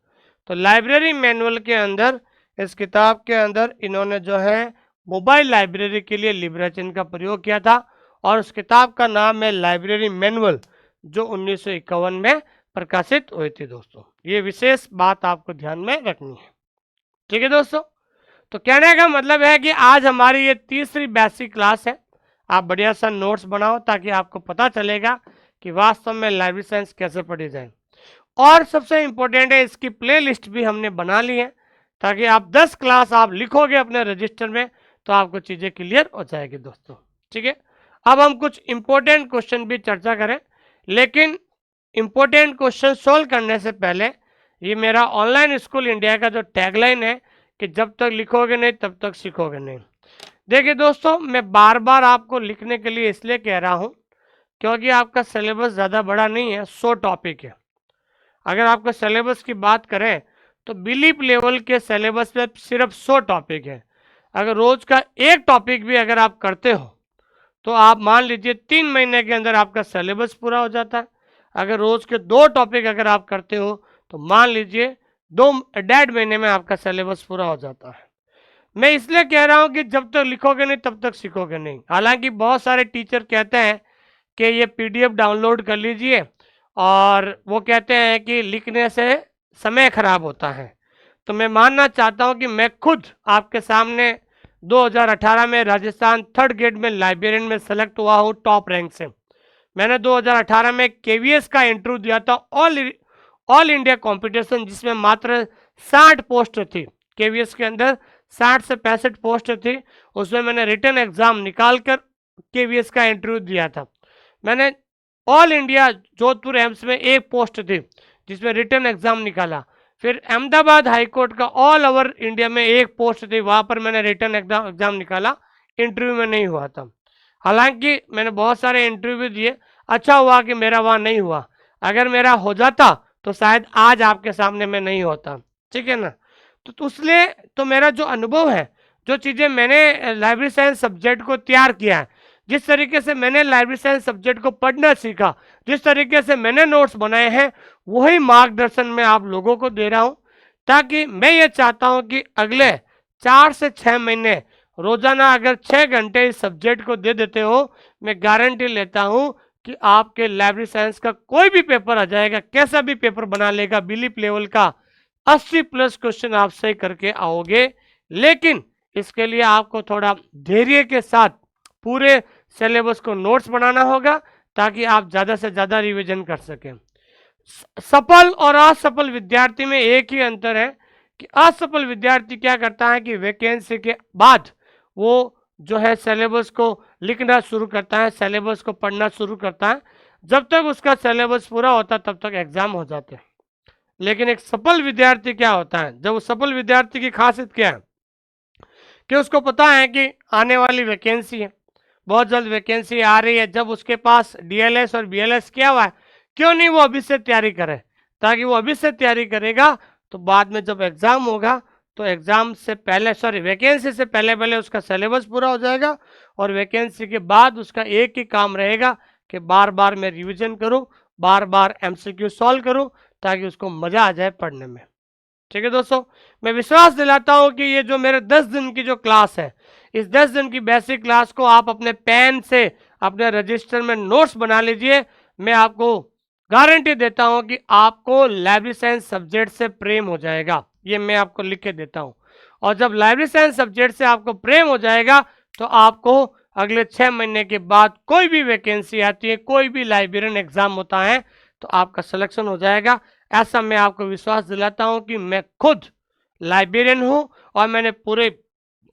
तो लाइब्रेरी मैनुअल के अंदर, इस किताब के अंदर इन्होंने जो है मोबाइल लाइब्रेरी के लिए लिब्राचिन का प्रयोग किया था, और उस किताब का नाम है लाइब्रेरी मैनुअल, जो 1951 में प्रकाशित हुई थी दोस्तों। ये विशेष बात आपको ध्यान में रखनी है। ठीक है दोस्तों, तो कहने का मतलब है कि आज हमारी ये तीसरी बेसिक क्लास है। आप बढ़िया सा नोट्स बनाओ ताकि आपको पता चलेगा कि वास्तव में लाइब्रेरी साइंस कैसे पढ़ी जाए। और सबसे इम्पोर्टेंट है, इसकी प्लेलिस्ट भी हमने बना ली है ताकि आप 10 क्लास आप लिखोगे अपने रजिस्टर में तो आपको चीज़ें क्लियर हो जाएगी दोस्तों। ठीक है, अब हम कुछ इम्पोर्टेंट क्वेश्चन भी चर्चा करें, लेकिन इम्पोर्टेंट क्वेश्चन सोल्व करने से पहले ये मेरा ऑनलाइन स्कूल इंडिया का जो टैगलाइन है कि जब तक लिखोगे नहीं तब तक सीखोगे नहीं। देखिए दोस्तों, मैं बार बार आपको लिखने के लिए इसलिए कह रहा हूँ क्योंकि आपका सिलेबस ज़्यादा बड़ा नहीं है, 100 टॉपिक है। अगर आपका सिलेबस की बात करें तो बिलीफ लेवल के सिलेबस में सिर्फ 100 टॉपिक है। अगर रोज का एक टॉपिक भी अगर आप करते हो तो आप मान लीजिए 3 महीने के अंदर आपका सिलेबस पूरा हो जाता है। अगर रोज के 2 टॉपिक अगर आप करते हो तो मान लीजिए 2.5 महीने में आपका सिलेबस पूरा हो जाता है। मैं इसलिए कह रहा हूँ कि जब तक लिखोगे नहीं तब तक सीखोगे नहीं। हालांकि बहुत सारे टीचर कहते हैं कि ये PDF डाउनलोड कर लीजिए, और वो कहते हैं कि लिखने से समय खराब होता है। तो मैं मानना चाहता हूँ कि मैं खुद आपके सामने 2018 में राजस्थान 3rd ग्रेड में लाइब्रेरियन में सेलेक्ट हुआ हूँ टॉप रैंक से। मैंने 2018 में KVS का इंटरव्यू दिया था, ऑल इंडिया कंपटीशन, जिसमें मात्र 60 पोस्ट थी। KVS के अंदर 60 से 65 पोस्ट थी। उसमें मैंने रिटन एग्जाम निकाल कर KVS का इंटरव्यू दिया था। मैंने ऑल इंडिया जोधपुर एम्स में एक पोस्ट थी जिसमें रिटन एग्जाम निकाला। फिर अहमदाबाद हाई कोर्ट का ऑल ओवर इंडिया में एक पोस्ट थी, वहाँ पर मैंने रिटन एग्जाम निकाला, इंटरव्यू में नहीं हुआ था। हालांकि मैंने बहुत सारे इंटरव्यू भी दिए, अच्छा हुआ कि मेरा वहाँ नहीं हुआ। अगर मेरा हो जाता तो शायद आज आपके सामने मैं नहीं होता। ठीक है ना, तो इसलिए तो मेरा जो अनुभव है, जो चीज़ें मैंने लाइब्रेरी साइंस सब्जेक्ट को तैयार किया है, जिस तरीके से मैंने लाइब्रेरी साइंस सब्जेक्ट को पढ़ना सीखा, जिस तरीके से मैंने नोट्स बनाए हैं, वही मार्गदर्शन मैं आप लोगों को दे रहा हूं, ताकि मैं ये चाहता हूं कि अगले 4 से 6 महीने रोजाना अगर 6 घंटे इस सब्जेक्ट को दे देते हो, मैं गारंटी लेता हूं कि आपके लाइब्रेरी साइंस का कोई भी पेपर आ जाएगा, कैसा भी पेपर बना लेगा, बिलीफ लेवल का 80+ क्वेश्चन आप सही करके आओगे। लेकिन इसके लिए आपको थोड़ा धैर्य के साथ पूरे सिलेबस को नोट्स बनाना होगा ताकि आप ज़्यादा से ज़्यादा रिवीजन कर सकें। सफल और असफल विद्यार्थी में एक ही अंतर है कि असफल विद्यार्थी क्या करता है कि वैकेंसी के बाद वो जो है सिलेबस को लिखना शुरू करता है, सिलेबस को पढ़ना शुरू करता है। जब तक उसका सिलेबस पूरा होता तब तक एग्जाम हो जाते हैं। लेकिन एक सफल विद्यार्थी क्या होता है, जब वो सफल विद्यार्थी की खासियत क्या है कि उसको पता है कि आने वाली वैकेंसी है, बहुत जल्द वैकेंसी आ रही है। जब उसके पास DLS और BLS किया हुआ है, क्यों नहीं वो अभी से तैयारी करे, ताकि वो अभी से तैयारी करेगा तो बाद में जब एग्ज़ाम होगा तो एग्ज़ाम से पहले वैकेंसी से पहले पहले उसका सिलेबस पूरा हो जाएगा, और वैकेंसी के बाद उसका एक ही काम रहेगा कि बार बार मैं रिविज़न करूँ, बार बार MCQ सॉल्व करूँ, ताकि उसको मज़ा आ जाए पढ़ने में। ठीक है दोस्तों, मैं विश्वास दिलाता हूँ कि ये जो मेरे 10 दिन की जो क्लास है, इस 10 दिन की बेसिक क्लास को आप अपने पेन से अपने रजिस्टर में नोट्स बना लीजिए। मैं आपको गारंटी देता हूँ कि आपको लाइब्रेरी साइंस सब्जेक्ट से प्रेम हो जाएगा, ये मैं आपको लिख के देता हूँ। और जब लाइब्रेरी साइंस सब्जेक्ट से आपको प्रेम हो जाएगा तो आपको अगले 6 महीने के बाद कोई भी वैकेंसी आती है, कोई भी लाइब्रेरियन एग्जाम होता है तो आपका सिलेक्शन हो जाएगा। ऐसा मैं आपको विश्वास दिलाता हूं कि मैं खुद लाइब्रेरियन हूं और मैंने पूरे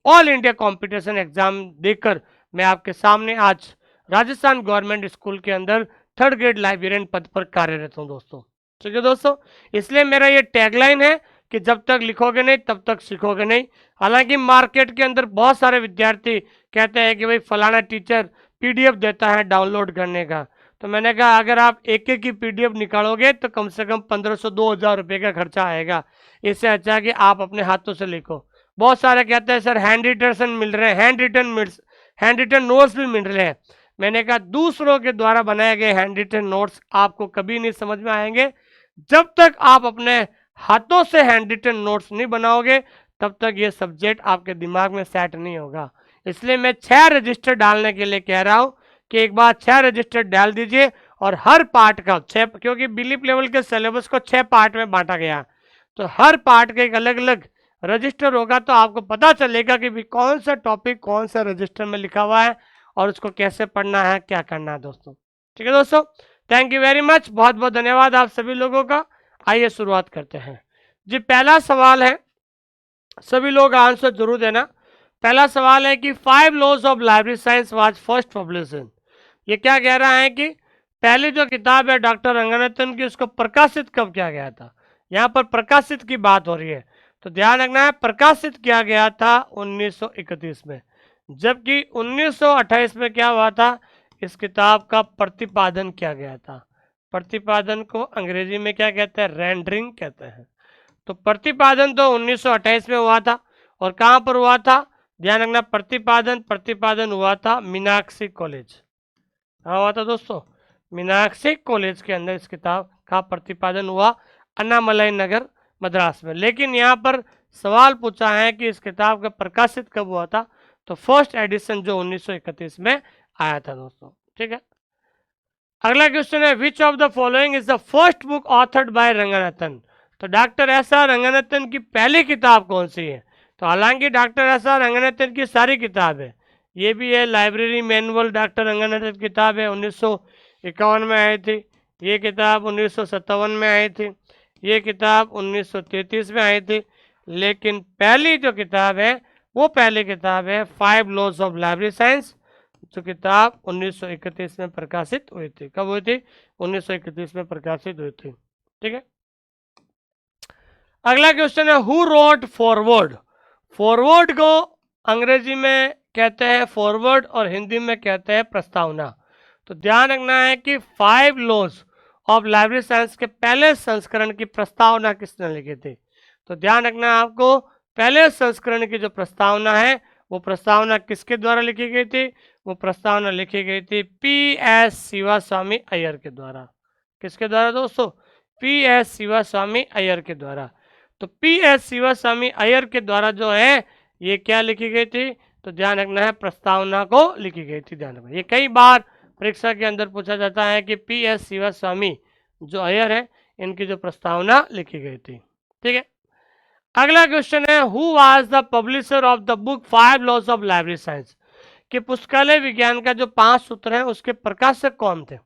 ऑल इंडिया कंपटीशन एग्जाम देकर मैं आपके सामने आज राजस्थान गवर्नमेंट स्कूल के अंदर 3rd ग्रेड लाइब्रेरियन पद पर कार्यरत हूं दोस्तों। ठीक है दोस्तों, इसलिए मेरा ये टैगलाइन है कि जब तक लिखोगे नहीं तब तक सीखोगे नहीं। हालांकि मार्केट के अंदर बहुत सारे विद्यार्थी कहते हैं कि भाई फलाना टीचर PDF देता है डाउनलोड करने का, तो मैंने कहा अगर आप एक एक की PDF निकालोगे तो कम से कम 1500-2000 रुपये का खर्चा आएगा। इससे अच्छा है कि आप अपने हाथों से लिखो। बहुत सारे कहते हैं सर हैंड रिटन मिल रहे हैं, हैंड रिटन नोट्स भी मिल रहे हैं। मैंने कहा दूसरों के द्वारा बनाए गए हैंड रिटन नोट्स आपको कभी नहीं समझ में आएंगे। जब तक आप अपने हाथों से हैंड रिटन नोट्स नहीं बनाओगे तब तक ये सब्जेक्ट आपके दिमाग में सेट नहीं होगा। इसलिए मैं 6 रजिस्टर डालने के लिए कह रहा हूँ कि एक बार 6 रजिस्टर डाल दीजिए और हर पार्ट का 6, क्योंकि बिलीफ लेवल के सिलेबस को 6 पार्ट में बांटा गया, तो हर पार्ट का एक अलग अलग रजिस्टर होगा, तो आपको पता चलेगा कि भी कौन सा टॉपिक कौन सा रजिस्टर में लिखा हुआ है और उसको कैसे पढ़ना है, क्या करना है दोस्तों। ठीक है दोस्तों, थैंक यू वेरी मच, बहुत बहुत धन्यवाद आप सभी लोगों का। आइए शुरुआत करते हैं जी। पहला सवाल है, सभी लोग आंसर जरूर देना। पहला सवाल है कि 5 laws of library science was first publish in. ये क्या कह रहा है कि पहली जो किताब है डॉक्टर रंगनाथन की, उसको प्रकाशित कब किया गया था। यहाँ पर प्रकाशित की बात हो रही है, तो ध्यान रखना है, प्रकाशित किया गया था 1931 में, जबकि 1928 में क्या हुआ था, इस किताब का प्रतिपादन किया गया था। प्रतिपादन को अंग्रेजी में क्या कहते हैं, रेंडरिंग कहते हैं। तो प्रतिपादन तो 1928 में हुआ था, और कहाँ पर हुआ था, ध्यान रखना, प्रतिपादन हुआ था मीनाक्षी कॉलेज। कहाँ हुआ था दोस्तों, मीनाक्षी कॉलेज के अंदर इस किताब का प्रतिपादन हुआ, अन्नामलाई नगर मद्रास में। लेकिन यहाँ पर सवाल पूछा है कि इस किताब का प्रकाशित कब हुआ था, तो फर्स्ट एडिशन जो 1931 में आया था दोस्तों। ठीक है, अगला क्वेश्चन है, which of the following is the first book authored bye Ranganathan. तो डॉक्टर एस आर रंगनाथन की पहली किताब कौन सी है। तो हालांकि डॉक्टर एस आर रंगनाथन की सारी किताब है, ये भी है लाइब्रेरी मैनुअल, डॉक्टर रंगनाथन की किताब है, 1951 में आई थी। ये किताब 1957 में आई थी। ये किताब 1933 में आई थी। लेकिन पहली जो किताब है वो पहली किताब है 5 लॉज ऑफ लाइब्रेरी साइंस, जो किताब 1931 में प्रकाशित हुई थी। कब हुई थी, 1931 में प्रकाशित हुई थी। ठीक है, अगला क्वेश्चन है, हु रोट फॉरवर्ड। फॉरवर्ड को अंग्रेजी में कहते हैं फॉरवर्ड और हिंदी में कहते हैं प्रस्तावना। तो ध्यान रखना है कि 5 लॉज ऑफ लाइब्रेरी साइंस के पहले संस्करण की प्रस्तावना किसने लिखी थी। तो ध्यान रखना है आपको, पहले संस्करण की जो प्रस्तावना है वो प्रस्तावना किसके द्वारा लिखी गई थी, वो प्रस्तावना लिखी गई थी पी.एस. शिवास्वामी अय्यर के द्वारा। किसके द्वारा दोस्तों, पी.एस. शिवास्वामी अय्यर के द्वारा। तो पी.एस. शिवास्वामी अय्यर के द्वारा जो है ये क्या लिखी गई थी, तो ध्यान रखना है प्रस्तावना को लिखी गई थी। ध्यान रखना, ये कई बार परीक्षा के अंदर पूछा जाता है कि पी.एस. शिवास्वामी जो अय्यर है इनकी जो प्रस्तावना लिखी गई थी। ठीक है, अगला क्वेश्चन है, who was the publisher of the book 5 laws of library science. कि पुस्तकालय विज्ञान का जो 5 सूत्र है उसके प्रकाशक कौन थे।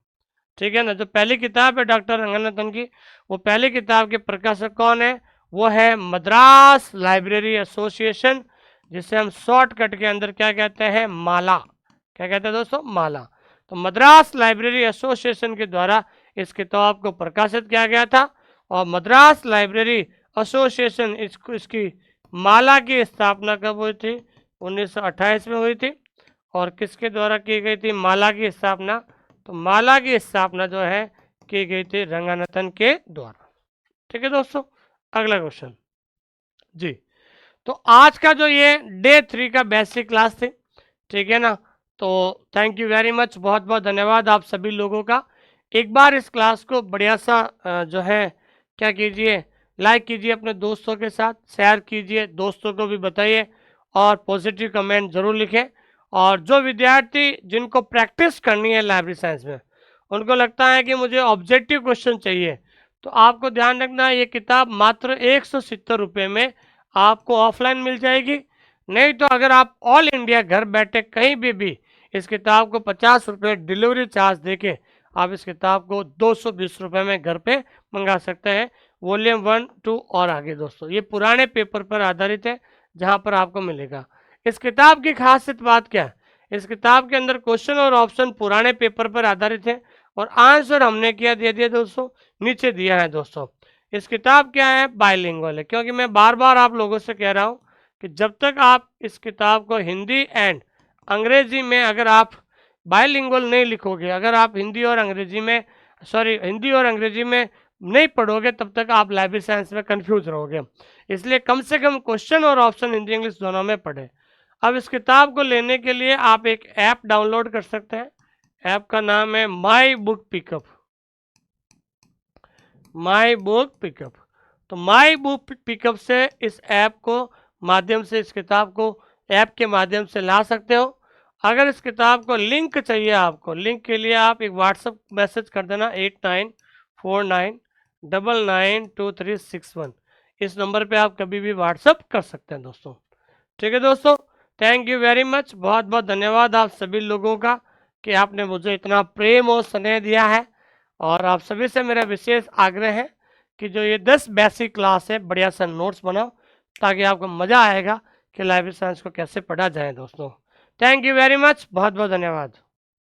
ठीक है ना, जो पहली किताब है डॉक्टर रंगनाथन की, वो पहली किताब के प्रकाशक कौन है, वो है मद्रास लाइब्रेरी एसोसिएशन, जिसे हम शॉर्टकट के अंदर क्या कहते हैं, माला। क्या कहते हैं दोस्तों, माला। तो मद्रास लाइब्रेरी एसोसिएशन के द्वारा इस किताब को प्रकाशित किया गया था, और मद्रास लाइब्रेरी एसोसिएशन इसकी माला की स्थापना कब हुई थी, 1928 में हुई थी। और किसके द्वारा की गई थी माला की स्थापना, तो माला की स्थापना जो है की गई थी रंगनाथन के द्वारा। ठीक है दोस्तों, अगला क्वेश्चन जी। तो आज का जो ये डे 3 का बेसिक क्लास थी, ठीक है ना, तो थैंक यू वेरी मच, बहुत बहुत धन्यवाद आप सभी लोगों का। एक बार इस क्लास को बढ़िया सा जो है क्या कीजिए, लाइक कीजिए, अपने दोस्तों के साथ शेयर कीजिए, दोस्तों को भी बताइए, और पॉजिटिव कमेंट जरूर लिखें। और जो विद्यार्थी जिनको प्रैक्टिस करनी है लाइब्रेरी साइंस में, उनको लगता है कि मुझे ऑब्जेक्टिव क्वेश्चन चाहिए, तो आपको ध्यान रखना है ये किताब मात्र 170 रुपये में आपको ऑफलाइन मिल जाएगी। नहीं तो अगर आप ऑल इंडिया घर बैठे कहीं भी इस किताब को 50 रुपये डिलीवरी चार्ज देके आप इस किताब को 220 रुपये में घर पे मंगा सकते हैं। वॉल्यूम 1, 2 और आगे दोस्तों, ये पुराने पेपर पर आधारित है जहाँ पर आपको मिलेगा। इस किताब की खासियत बात क्या है, इस किताब के अंदर क्वेश्चन और ऑप्शन पुराने पेपर पर आधारित है, और आंसर हमने क्या दे दिया दोस्तों, नीचे दिया है दोस्तों। इस किताब क्या है, बाइलिंगुअल है, क्योंकि मैं बार बार आप लोगों से कह रहा हूँ कि जब तक आप इस किताब को हिंदी एंड अंग्रेजी में अगर आप बाइलिंगुअल नहीं लिखोगे, अगर आप हिंदी और अंग्रेजी में नहीं पढ़ोगे, तब तक आप लाइब्रेरी साइंस में कंफ्यूज रहोगे। इसलिए कम से कम क्वेश्चन और ऑप्शन हिंदी इंग्लिश दोनों में पढ़े। अब इस किताब को लेने के लिए आप एक ऐप डाउनलोड कर सकते हैं। ऐप का नाम है my book pickup. My book pickup, तो माई बुक पिकअप से इस ऐप को माध्यम से इस किताब को ऐप के माध्यम से ला सकते हो। अगर इस किताब को लिंक चाहिए आपको, लिंक के लिए आप एक व्हाट्सअप मैसेज कर देना 8949992361। इस नंबर पे आप कभी भी व्हाट्सअप कर सकते हैं दोस्तों। ठीक है दोस्तों, थैंक यू वेरी मच, बहुत बहुत धन्यवाद आप सभी लोगों का कि आपने मुझे इतना प्रेम और स्नेह दिया है। और आप सभी से मेरा विशेष आग्रह है कि जो ये 10 बेसिक क्लास है, बढ़िया सा नोट्स बनाओ ताकि आपको मज़ा आएगा कि लाइब्रेरी साइंस को कैसे पढ़ा जाए दोस्तों। थैंक यू वेरी मच, बहुत बहुत धन्यवाद।